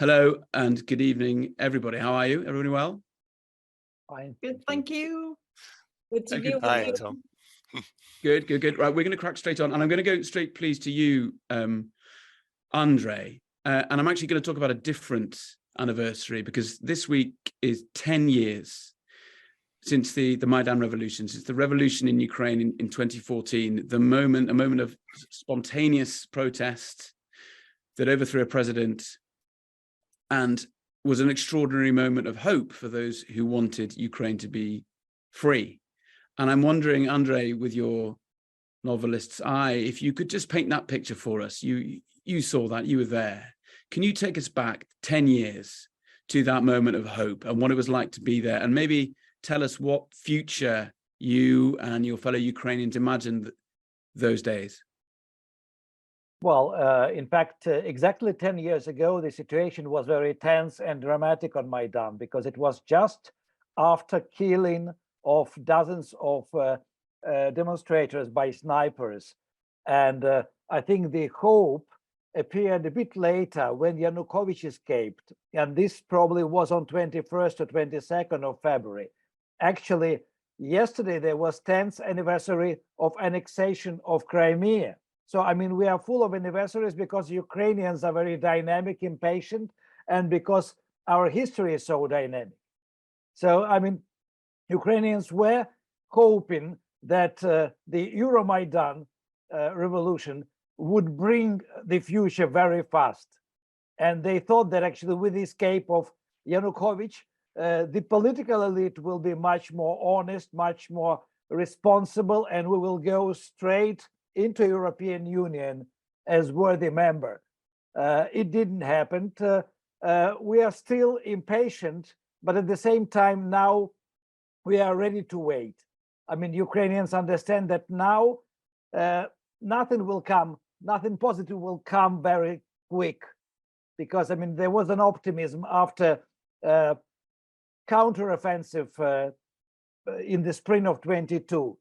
Hello and good evening, everybody. How are you? Everybody well? Fine. Good, thank you. Good to be with Hi, you. Tom. Good. Right, we're going to crack straight on, and I'm going to go straight, please, to you, Andrey. And I'm actually going to talk about a different anniversary, because this week is 10 years since the Maidan revolution, since the revolution in Ukraine in 2014, a moment of spontaneous protest that overthrew a president and was an extraordinary moment of hope for those who wanted Ukraine to be free. And I'm wondering, Andrey, with your novelist's eye, if you could just paint that picture for us. You saw that, you were there. Can you take us back 10 years to that moment of hope and what it was like to be there? And maybe tell us what future you and your fellow Ukrainians imagined those days. Well, in fact, exactly 10 years ago, the situation was very tense and dramatic on Maidan, because it was just after killing of dozens of demonstrators by snipers. And I think the hope appeared a bit later when Yanukovych escaped. And this probably was on 21st or 22nd of February. Actually, yesterday there was 10th anniversary of annexation of Crimea. So, I mean, we are full of anniversaries because Ukrainians are very dynamic, impatient, and because our history is so dynamic. So, I mean, Ukrainians were hoping that the Euromaidan revolution would bring the future very fast. And they thought that actually with the escape of Yanukovych, the political elite will be much more honest, much more responsible, and we will go straight into European Union as worthy member. It didn't happen. We are still impatient, but at the same time now we are ready to wait. I mean, Ukrainians understand that now nothing positive will come very quick, because I mean there was an optimism after counteroffensive in the spring of 22.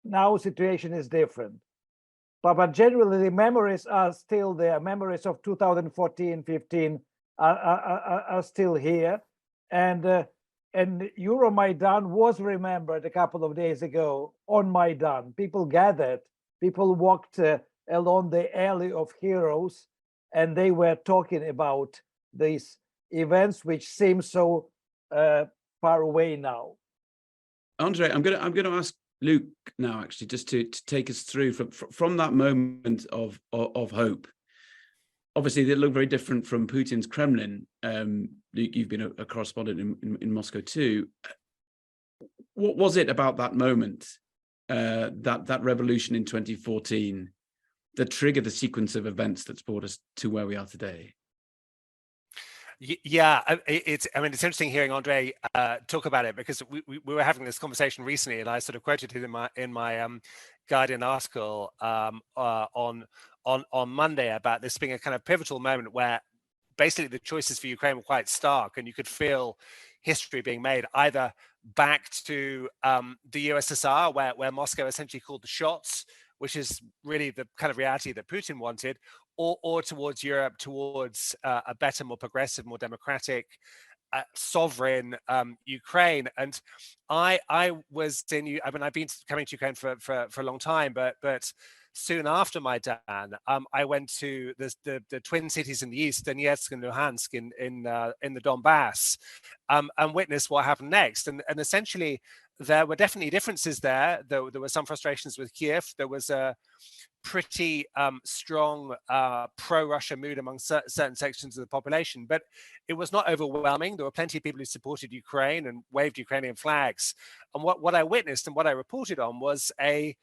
Now situation is different, but generally the memories are still there. Memories of 2014, 15 are still here, and Euromaidan was remembered a couple of days ago on Maidan. People gathered, people walked along the alley of heroes, and they were talking about these events which seem so far away now. Andrey, I'm going to ask Luke now, actually, just to take us through from that moment of hope. Obviously, they look very different from Putin's Kremlin. Luke, you've been a correspondent in Moscow too. What was it about that moment, that revolution in 2014, that triggered the sequence of events that's brought us to where we are today? Yeah, it's interesting hearing Andrey talk about it, because we were having this conversation recently, and I sort of quoted him in my Guardian article on Monday about this being a kind of pivotal moment where basically the choices for Ukraine were quite stark, and you could feel history being made either back to the USSR, where Moscow essentially called the shots, which is really the kind of reality that Putin wanted, or towards Europe, towards a better, more progressive, more democratic, sovereign Ukraine. And I was in, I mean, I've been coming to Ukraine for a long time, but soon after Maidan, I went to the twin cities in the east, Donetsk and Luhansk in the Donbass, and witnessed what happened next. And essentially, there were definitely differences there. There were some frustrations with Kiev. There was a pretty strong pro-Russia mood among certain sections of the population, but it was not overwhelming. There were plenty of people who supported Ukraine and waved Ukrainian flags. And what I witnessed and what I reported on was a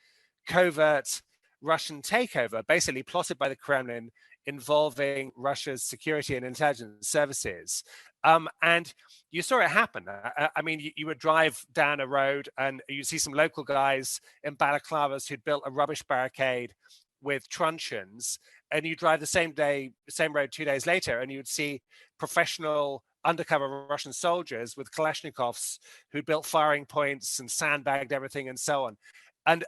covert Russian takeover, basically plotted by the Kremlin, involving Russia's security and intelligence services. And you saw it happen. I mean, you would drive down a road and you see some local guys in balaclavas who'd built a rubbish barricade with truncheons, and you drive the same road 2 days later, and you'd see professional undercover Russian soldiers with Kalashnikovs who built firing points and sandbagged everything and so on. And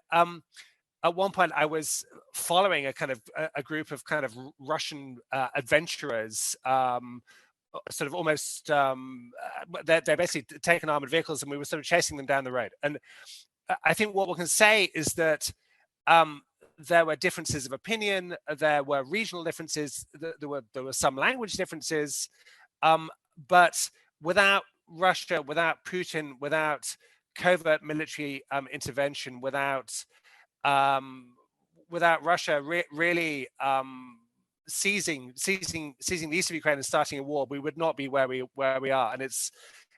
at one point I was following a group of kind of Russian adventurers, sort of almost they're basically taken armored vehicles, and we were sort of chasing them down the road. And I think what we can say is that there were differences of opinion, there were regional differences, there were some language differences, but without Russia, without Putin, without covert military intervention, without Russia really seizing the east of Ukraine and starting a war, we would not be where we are. And it's,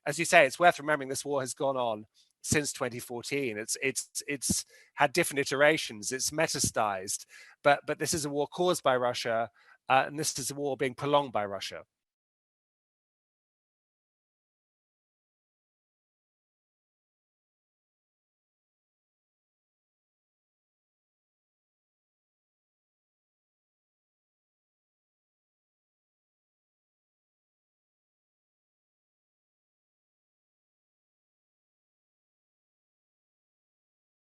as you say, it's worth remembering this war has gone on since 2014. It's had different iterations. It's metastasized, but this is a war caused by Russia, and this is a war being prolonged by Russia.